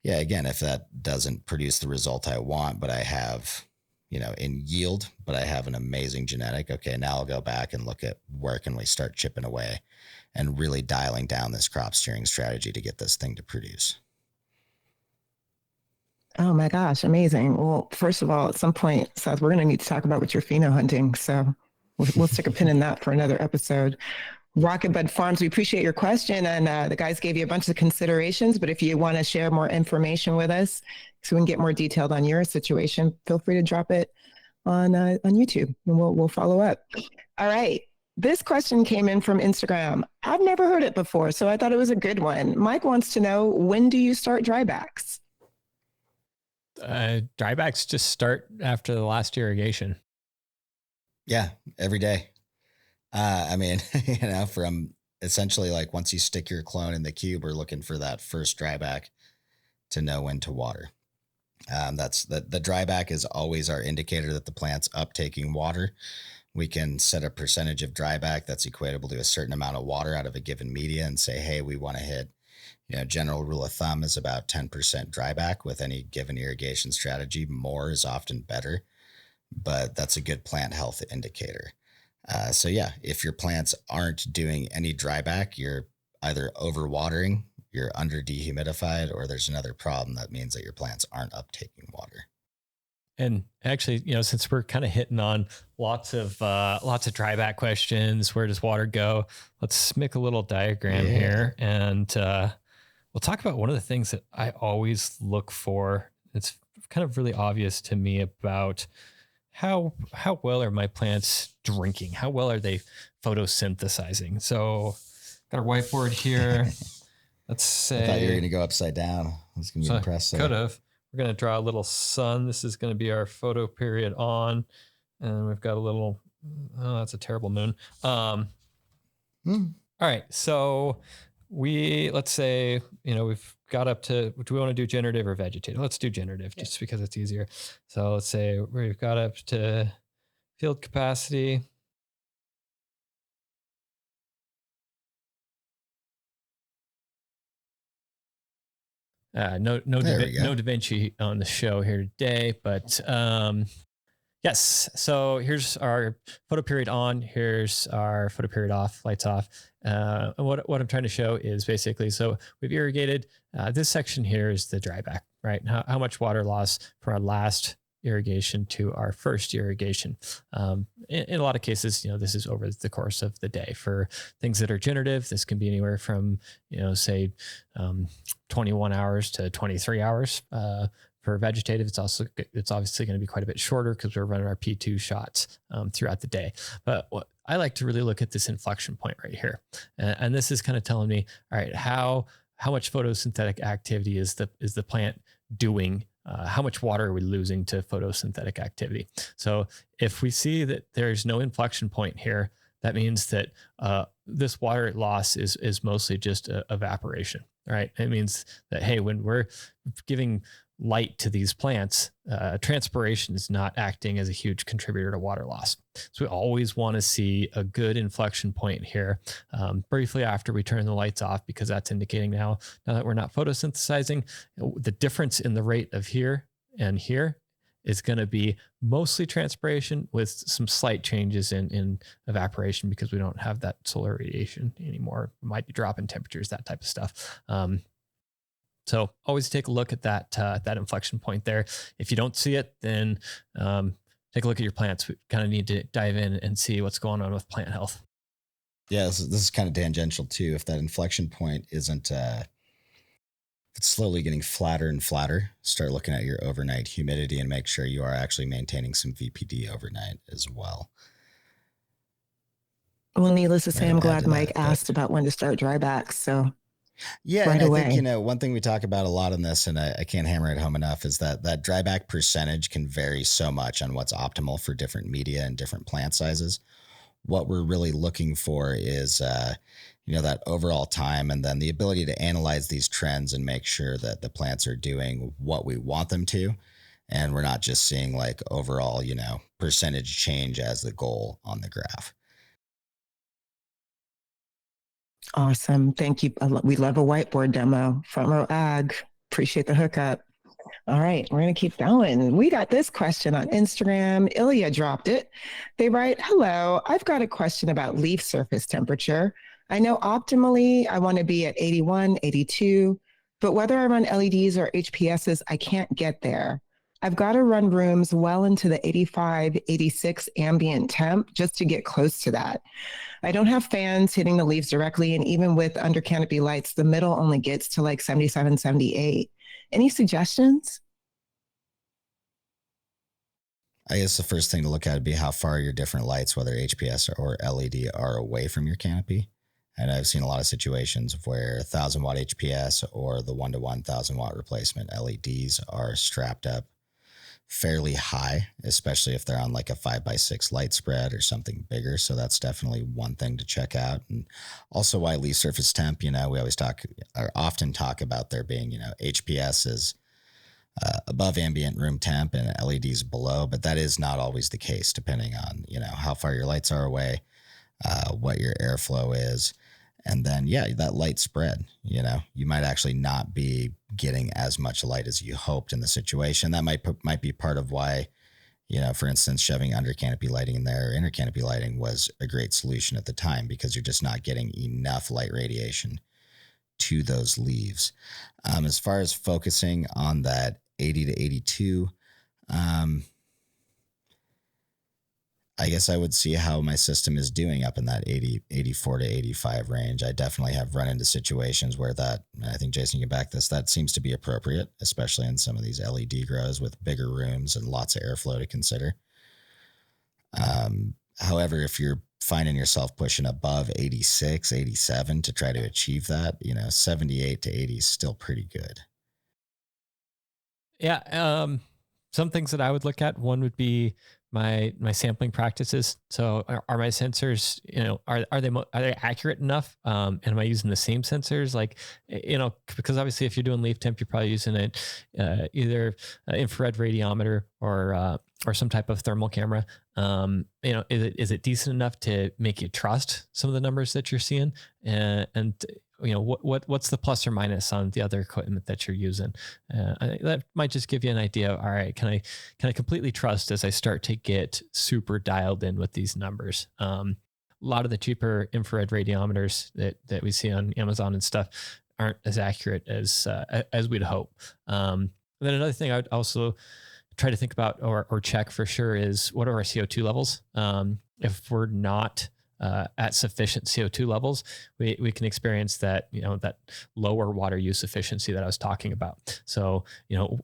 yeah, again, if that doesn't produce the result I want, but I have, in yield, but I have an amazing genetic, okay, now I'll go back and look at where can we start chipping away and really dialing down this crop steering strategy to get this thing to produce. Oh my gosh, amazing. Well, first of all, at some point, Seth, we're going to need to talk about what you're pheno hunting. So we'll stick a pin in that for another episode. Rocket Bud Farms, we appreciate your question. And the guys gave you a bunch of considerations, but if you want to share more information with us so we can get more detailed on your situation, feel free to drop it on YouTube and we'll follow up. All right. This question came in from Instagram. I've never heard it before, so I thought it was a good one. Mike wants to know, when do you start drybacks? Drybacks just start after the last irrigation. Yeah, every day. From essentially like once you stick your clone in the cube, we're looking for that first dryback to know when to water. That's the dryback is always our indicator that the plant's uptaking water. We can set a percentage of dryback that's equatable to a certain amount of water out of a given media and say, hey, we want to hit, general rule of thumb is about 10% dryback with any given irrigation strategy. More is often better, but that's a good plant health indicator. So yeah, if your plants aren't doing any dryback, you're either overwatering, you're under dehumidified, or there's another problem that means that your plants aren't uptaking water. And actually, since we're kind of hitting on lots of dryback questions, where does water go? Let's make a little diagram here, and we'll talk about one of the things that I always look for. It's kind of really obvious to me about how well are my plants drinking? How well are they photosynthesizing? So got our whiteboard here. Let's say I thought you were going to go upside down. I was going to be impressed. Could have. We're going to draw a little sun. This is going to be our photo period on. And we've got a little, oh, that's a terrible moon. All right. So let's say, we've got up to, do we want to do generative or vegetative? Let's do generative just because it's easier. So let's say we've got up to field capacity. No Da Vinci on the show here today, but yes. So here's our photo period on. Here's our photo period off. Lights off. And what I'm trying to show is basically, so we've irrigated. This section here is the dryback, right? How much water loss from our last irrigation to our first irrigation. In a lot of cases, this is over the course of the day. For things that are generative, this can be anywhere from, say 21 hours to 23 hours. For vegetative, it's obviously going to be quite a bit shorter because we're running our P2 shots throughout the day. But what I like to really look at this inflection point right here. And this is kind of telling me, all right, how much photosynthetic activity is the plant doing? How much water are we losing to photosynthetic activity? So if we see that there's no inflection point here, that means that this water loss is mostly just evaporation, right? It means that, hey, when we're giving light to these plants, transpiration is not acting as a huge contributor to water loss. So we always want to see a good inflection point here briefly after we turn the lights off, because that's indicating now that we're not photosynthesizing, the difference in the rate of here and here is going to be mostly transpiration with some slight changes in evaporation, because we don't have that solar radiation anymore. We might be dropping temperatures, that type of stuff. So always take a look at that inflection point there. If you don't see it, then take a look at your plants. We kind of need to dive in and see what's going on with plant health. Yeah, this is kind of tangential too. If that inflection point isn't, if it's slowly getting flatter and flatter, start looking at your overnight humidity and make sure you are actually maintaining some VPD overnight as well. Well, needless to say, I'm glad Mike asked about when to start drybacks. So yeah, right, and away. I think, one thing we talk about a lot on this, and I can't hammer it home enough, is that dryback percentage can vary so much on what's optimal for different media and different plant sizes. What we're really looking for is, that overall time, and then the ability to analyze these trends and make sure that the plants are doing what we want them to. And we're not just seeing like overall, percentage change as the goal on the graph. Awesome. Thank you. We love a whiteboard demo. Front Row Ag. Appreciate the hookup. All right, we're going to keep going. We got this question on Instagram. Ilya dropped it. They write, hello, I've got a question about leaf surface temperature. I know optimally I want to be at 81, 82, but whether I run LEDs or HPSs, I can't get there. I've got to run rooms well into the 85, 86 ambient temp just to get close to that. I don't have fans hitting the leaves directly, and even with under canopy lights, the middle only gets to like 77, 78. Any suggestions? I guess the first thing to look at would be how far your different lights, whether HPS or LED, are away from your canopy. And I've seen a lot of situations where 1,000 watt HPS or the 1-to-1 1,000 watt replacement LEDs are strapped up fairly high, especially if they're on like a 5x6 light spread or something bigger. So that's definitely one thing to check out. And also why leaf surface temp, we always often talk about there being, HPS is above ambient room temp and LEDs below, but that is not always the case depending on, how far your lights are away, what your airflow is. And then, that light spread, you might actually not be getting as much light as you hoped in the situation. That might be part of why, for instance, shoving under canopy lighting in there, inner canopy lighting was a great solution at the time, because you're just not getting enough light radiation to those leaves. As far as focusing on that 80 to 82, I guess I would see how my system is doing up in that 84 to 85 range. I definitely have run into situations where that, I think Jason, you can back this, that seems to be appropriate, especially in some of these LED grows with bigger rooms and lots of airflow to consider. However, if you're finding yourself pushing above 86, 87 to try to achieve that, 78 to 80 is still pretty good. Yeah. Some things that I would look at, one would be my sampling practices. So are my sensors, are they accurate enough? And am I using the same sensors? Like, because obviously if you're doing leaf temp, you're probably using either infrared radiometer or some type of thermal camera. Is it decent enough to make you trust some of the numbers that you're seeing? And what's the plus or minus on the other equipment that you're using? That might just give you an idea of, all right, can I completely trust as I start to get super dialed in with these numbers? A lot of the cheaper infrared radiometers that we see on Amazon and stuff aren't as accurate as we'd hope. And then another thing I would also try to think about or check for sure is, what are our CO2 levels? If we're not at sufficient CO2 levels, we can experience that, that lower water use efficiency that I was talking about. So,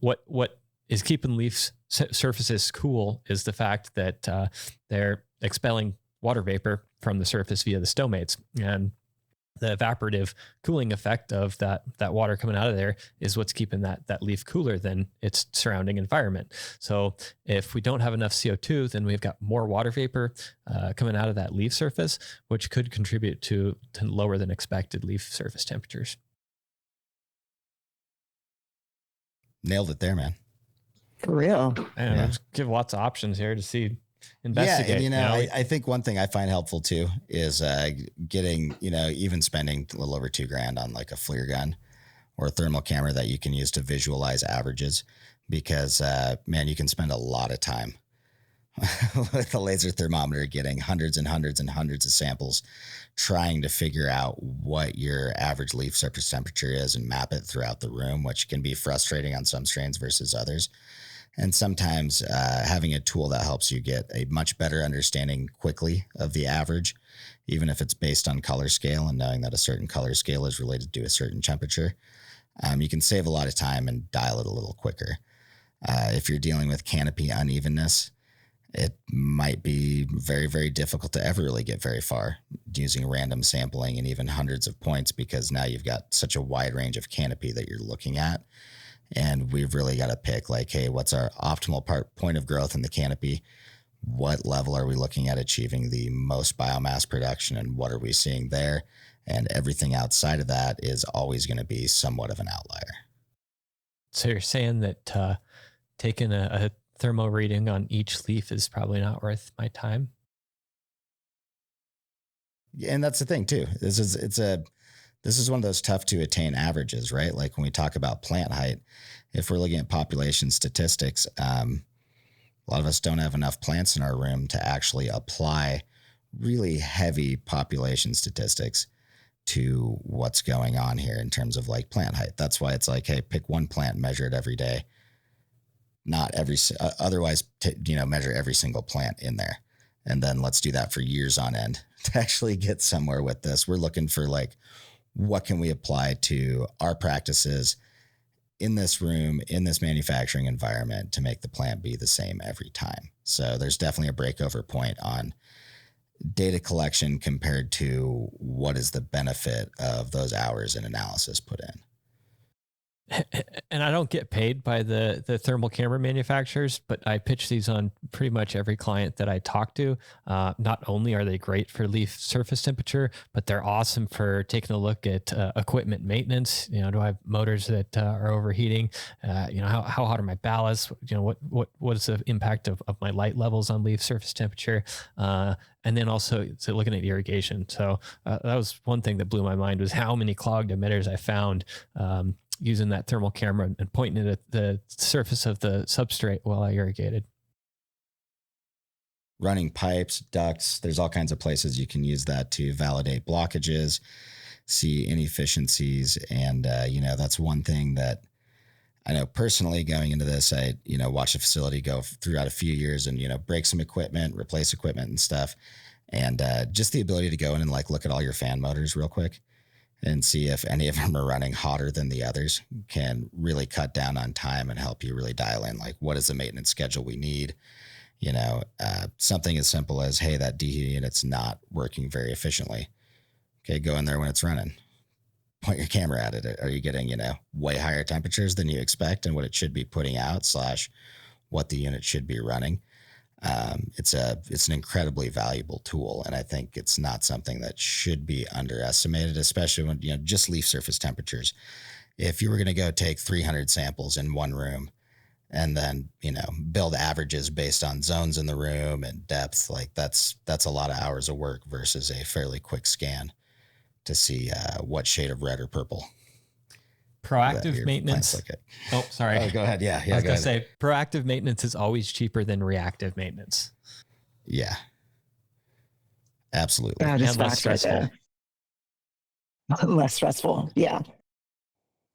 what is keeping leaf surfaces cool is the fact that they're expelling water vapor from the surface via the stomates, and the evaporative cooling effect of that water coming out of there is what's keeping that leaf cooler than its surrounding environment. So if we don't have enough CO2, then we've got more water vapor coming out of that leaf surface, which could contribute to lower than expected leaf surface temperatures. Nailed it there, man. For real. And Yeah. just give lots of options here to see. Investigate. Yeah, and I think one thing I find helpful too is getting, even spending a little over $2,000 on like a FLIR gun or a thermal camera that you can use to visualize averages, because man, you can spend a lot of time with a laser thermometer getting hundreds and hundreds and hundreds of samples, trying to figure out what your average leaf surface temperature is and map it throughout the room, which can be frustrating on some strains versus others. And sometimes having a tool that helps you get a much better understanding quickly of the average, even if it's based on color scale, and knowing that a certain color scale is related to a certain temperature, you can save a lot of time and dial it a little quicker. If you're dealing with canopy unevenness, it might be very, very difficult to ever really get very far using random sampling and even hundreds of points, because now you've got such a wide range of canopy that you're looking at. And we've really got to pick like, hey, what's our optimal point of growth in the canopy? What level are we looking at achieving the most biomass production, and what are we seeing there? And everything outside of that is always going to be somewhat of an outlier. So you're saying that taking a thermal reading on each leaf is probably not worth my time? And that's the thing too. This is one of those tough to attain averages, right? Like when we talk about plant height, if we're looking at population statistics, a lot of us don't have enough plants in our room to actually apply really heavy population statistics to what's going on here in terms of like plant height. That's why it's like, hey, pick one plant, measure it every day. Not otherwise, measure every single plant in there. And then let's do that for years on end to actually get somewhere with this. We're looking for like, what can we apply to our practices in this room, in this manufacturing environment, to make the plant be the same every time? So there's definitely a breakover point on data collection compared to what is the benefit of those hours and analysis put in. And I don't get paid by the thermal camera manufacturers, but I pitch these on pretty much every client that I talk to. Not only are they great for leaf surface temperature, but they're awesome for taking a look at equipment maintenance. Do I have motors that are overheating? How hot are my ballasts? What is the impact of my light levels on leaf surface temperature? And then also looking at irrigation. So that was one thing that blew my mind, was how many clogged emitters I found using that thermal camera and pointing it at the surface of the substrate while I irrigated. Running pipes, ducts, there's all kinds of places you can use that to validate blockages, see inefficiencies. And, that's one thing that I know personally going into this. I, watched a facility go throughout a few years and, break some equipment, replace equipment and stuff. And just the ability to go in and like look at all your fan motors real quick and see if any of them are running hotter than the others can really cut down on time and help you really dial in like, what is the maintenance schedule we need? Something as simple as, hey, that dehumidifier unit's not working very efficiently. Okay, go in there when it's running. Point your camera at it. Are you getting, way higher temperatures than you expect and what it should be putting out / what the unit should be running? It's an incredibly valuable tool, and I think it's not something that should be underestimated, especially when, just leaf surface temperatures. If you were going to go take 300 samples in one room and then, build averages based on zones in the room and depth, like that's a lot of hours of work versus a fairly quick scan to see what shade of red or purple. Proactive maintenance. Oh, sorry. Oh, go ahead. Yeah. I was going to say proactive maintenance is always cheaper than reactive maintenance. Yeah. Absolutely. And less stressful. Less stressful. Yeah.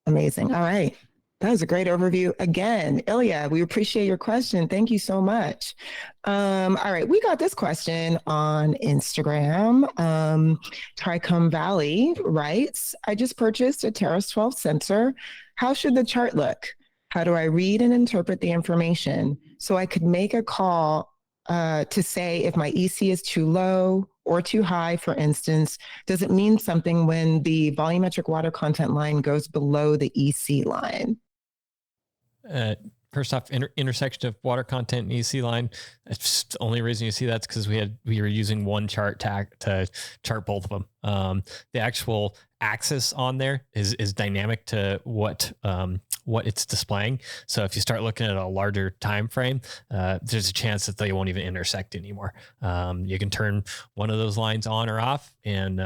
Amazing. All right. That was a great overview. Again, Ilya, we appreciate your question. Thank you so much. All right. We got this question on Instagram. Tricom Valley writes, I just purchased a Terrace 12 sensor. How should the chart look? How do I read and interpret the information so I could make a call to say if my EC is too low or too high, for instance? Does it mean something when the volumetric water content line goes below the EC line? First off, intersection of water content and EC line. It's the only reason you see that's because we were using one chart tag to chart both of them. The actual axis on there is dynamic to what it's displaying. So if you start looking at a larger time frame, there's a chance that they won't even intersect anymore. You can turn one of those lines on or off, and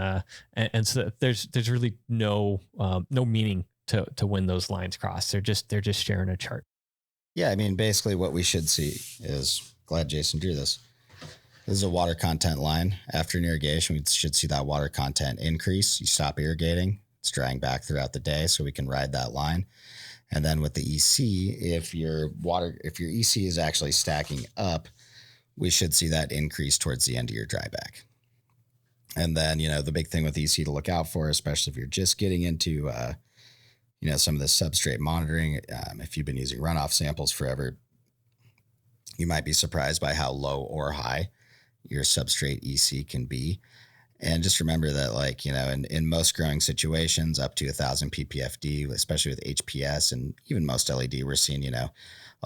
so there's really no meaning to when those lines cross. They're just sharing a chart. Yeah, I mean, basically what we should see is, glad Jason drew this. This is a water content line. After an irrigation, we should see that water content increase. You stop irrigating, it's drying back throughout the day, so we can ride that line. And then with the EC, if your EC is actually stacking up, we should see that increase towards the end of your dryback. And then, the big thing with EC to look out for, especially if you're just getting into some of the substrate monitoring, if you've been using runoff samples forever, you might be surprised by how low or high your substrate EC can be. And just remember that, in most growing situations, up to 1,000 ppfd, especially with HPS and even most LED, we're seeing, a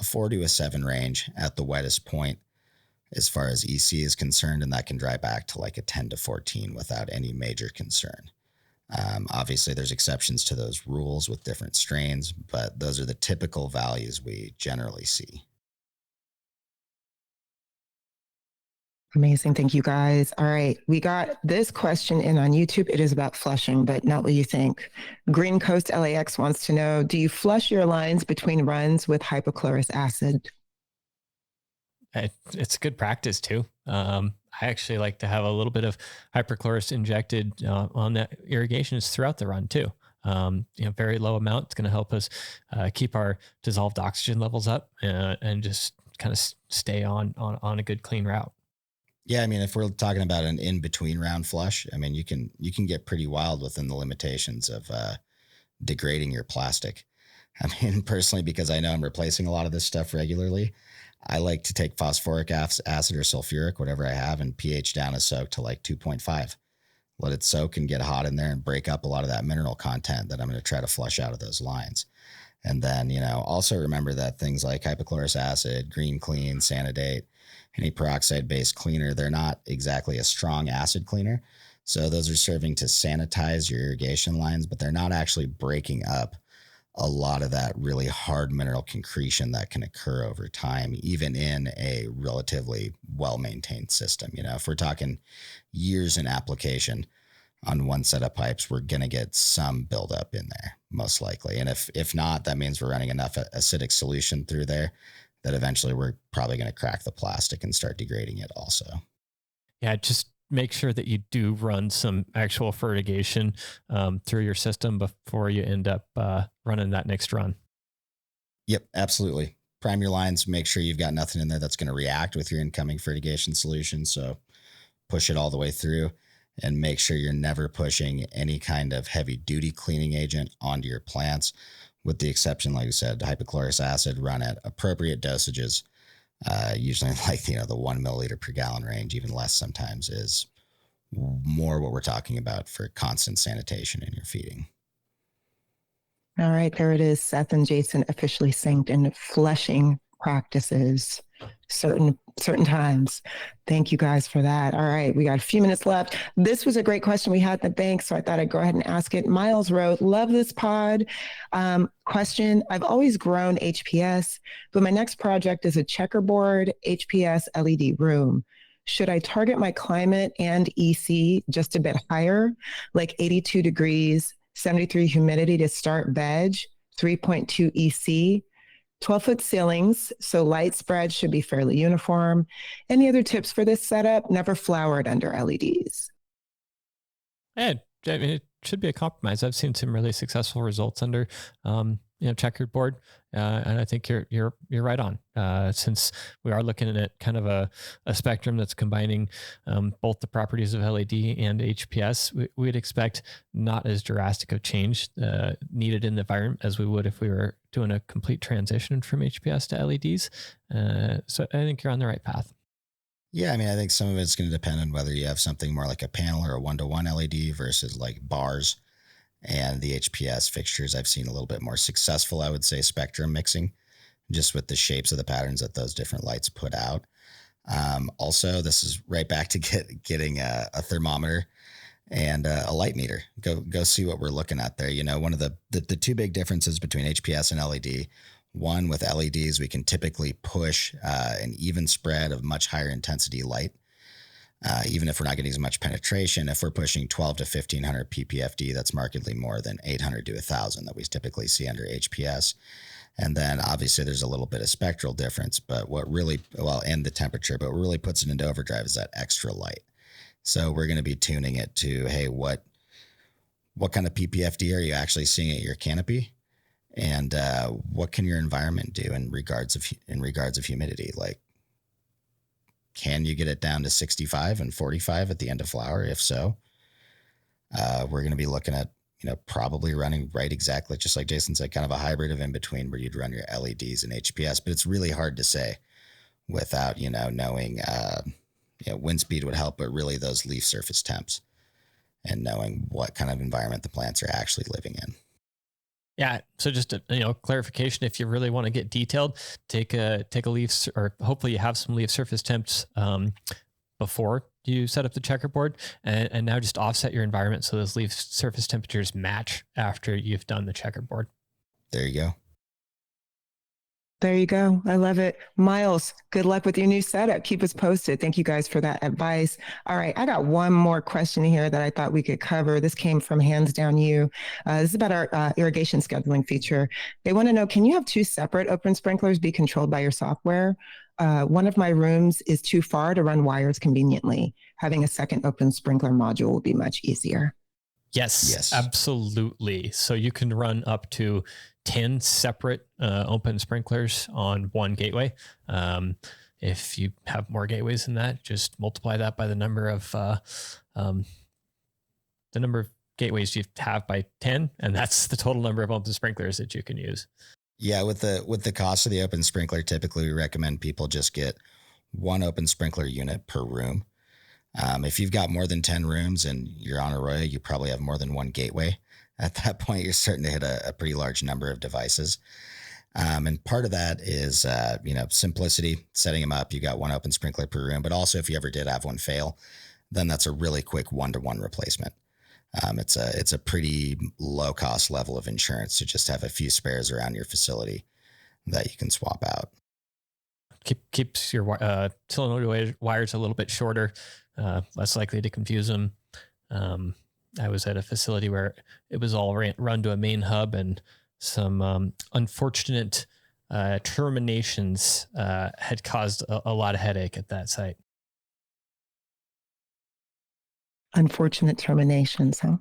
4 to a 7 range at the wettest point as far as EC is concerned, and that can dry back to like a 10 to 14 without any major concern. Obviously, there's exceptions to those rules with different strains, but those are the typical values we generally see. Amazing. Thank you, guys. All right. We got this question in on YouTube. It is about flushing, but not what you think. Green Coast LAX wants to know, do you flush your lines between runs with hypochlorous acid? It's good practice too. I actually like to have a little bit of hyperchlorous injected on that irrigations throughout the run too. Very low amount. It's going to help us keep our dissolved oxygen levels up and just kind of stay on a good clean route. Yeah, I mean, if we're talking about an in-between round flush, I mean, you can get pretty wild within the limitations of degrading your plastic. I mean, personally, because I know I'm replacing a lot of this stuff regularly, I like to take phosphoric acid or sulfuric, whatever I have, and pH down a soak to like 2.5. Let it soak and get hot in there and break up a lot of that mineral content that I'm going to try to flush out of those lines. And then, also remember that things like hypochlorous acid, green clean, Sanidate, any peroxide-based cleaner, they're not exactly a strong acid cleaner. So those are serving to sanitize your irrigation lines, but they're not actually breaking up a lot of that really hard mineral concretion that can occur over time, even in a relatively well-maintained system. If we're talking years in application on one set of pipes, we're going to get some buildup in there, most likely. And if not, that means we're running enough acidic solution through there that eventually we're probably going to crack the plastic and start degrading it also. Yeah, just make sure that you do run some actual fertigation through your system before you end up running that next run. Yep, absolutely. Prime your lines, make sure you've got nothing in there that's going to react with your incoming fertigation solution. So push it all the way through and make sure you're never pushing any kind of heavy duty cleaning agent onto your plants, with the exception, like I said, hypochlorous acid run at appropriate dosages Usually like, the 1 milliliter per gallon range, even less sometimes, is more what we're talking about for constant sanitation in your feeding. All right, there it is. Seth and Jason officially synced in flushing practices certain times. Thank you guys for that. All right, we got a few minutes left. This was a great question we had in the bank, so I thought I'd go ahead and ask it. Miles wrote, love this pod. Question, I've always grown HPS, but my next project is a checkerboard HPS LED room. Should I target my climate and EC just a bit higher, like 82 degrees, 73 humidity to start veg, 3.2 EC, 12-foot ceilings, so light spread should be fairly uniform. Any other tips for this setup? Never flowered under LEDs. I mean, it should be a compromise. I've seen some really successful results under, checkered board, and I think you're right on. Since we are looking at kind of a spectrum that's combining both the properties of LED and HPS, we'd expect not as drastic of change needed in the environment as we would if we were doing a complete transition from HPS to LEDs. So I think you're on the right path. Yeah, I mean, I think some of it's going to depend on whether you have something more like a panel or a 1-to-1 LED versus like bars. And the HPS fixtures, I've seen a little bit more successful, I would say, spectrum mixing, just with the shapes of the patterns that those different lights put out. Also, this is right back to getting a thermometer and a light meter. Go see what we're looking at there. One of the two big differences between HPS and LED. One, with LEDs, we can typically push an even spread of much higher intensity light. Even if we're not getting as much penetration, if we're pushing 12 to 1500 ppfd, that's markedly more than 800 to 1000 that we typically see under HPS. And then obviously there's a little bit of spectral difference, but and the temperature, but what really puts it into overdrive is that extra light. So we're going to be tuning it to, hey, what kind of ppfd are you actually seeing at your canopy? And what can your environment do in regards of humidity? Like, can you get it down to 65 and 45 at the end of flower? If so, we're going to be looking at, probably running right exactly, just like Jason said, kind of a hybrid of in between where you'd run your LEDs and HPS. But it's really hard to say without, knowing, wind speed would help, but really those leaf surface temps and knowing what kind of environment the plants are actually living in. Yeah. So just a clarification, if you really want to get detailed, take a leaf, or hopefully you have some leaf surface temps before you set up the checkerboard, and now just offset your environment so those leaf surface temperatures match after you've done the checkerboard. There you go. There you go. I love it. Miles, good luck with your new setup. Keep us posted. Thank you guys for that advice. All right. I got one more question here that I thought we could cover. This came from Hands Down You. This is about our irrigation scheduling feature. They want to know, can you have two separate open sprinklers be controlled by your software? One of my rooms is too far to run wires conveniently. Having a second open sprinkler module will be much easier. Yes, absolutely. So you can run up to 10 separate open sprinklers on one gateway. If you have more gateways than that, just multiply that by the number of gateways you have by 10, and that's the total number of open sprinklers that you can use. Yeah, with the cost of the open sprinkler, typically we recommend people just get one open sprinkler unit per room. If you've got more than 10 rooms and you're on AROYA, you probably have more than one gateway. At that point, you're starting to hit a pretty large number of devices. And part of that is, simplicity, setting them up. You got one open sprinkler per room, but also if you ever did have one fail, then that's a really quick 1-to-1 replacement. It's a pretty low cost level of insurance to just have a few spares around your facility that you can swap out. Keeps your solenoid wires a little bit shorter, less likely to confuse them. I was at a facility where it was all run to a main hub, and some unfortunate terminations had caused a lot of headache at that site. Unfortunate terminations, huh?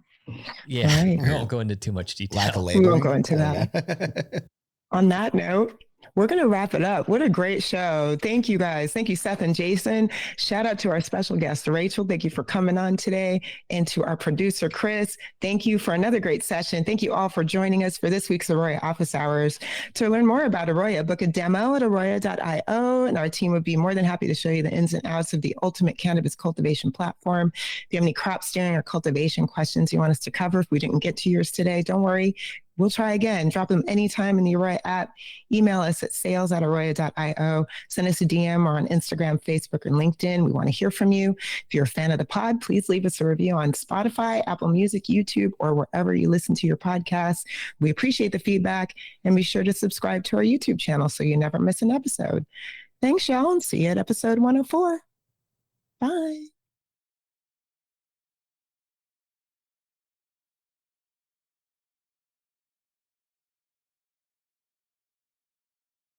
Yeah, right. We won't go into too much detail. Lack of labeling. We won't go into that. On that note, We're going to wrap it up. What a great show. Thank you guys. Thank you, Seth and Jason. Shout out to our special guest, Rachel. Thank you for coming on today. And to our producer, Chris, thank you for another great session. Thank you all for joining us for this week's AROYA Office Hours. To learn more about AROYA, book a demo at AROYA.io, and our team would be more than happy to show you the ins and outs of the ultimate cannabis cultivation platform. If you have any crop steering or cultivation questions you want us to cover, if we didn't get to yours today, don't worry. We'll try again. Drop them anytime in the AROYA app. Email us at sales@aroya.io. Send us a DM or on Instagram, Facebook, or LinkedIn. We want to hear from you. If you're a fan of the pod, please leave us a review on Spotify, Apple Music, YouTube, or wherever you listen to your podcasts. We appreciate the feedback, and be sure to subscribe to our YouTube channel so you never miss an episode. Thanks, y'all, and see you at episode 104. Bye.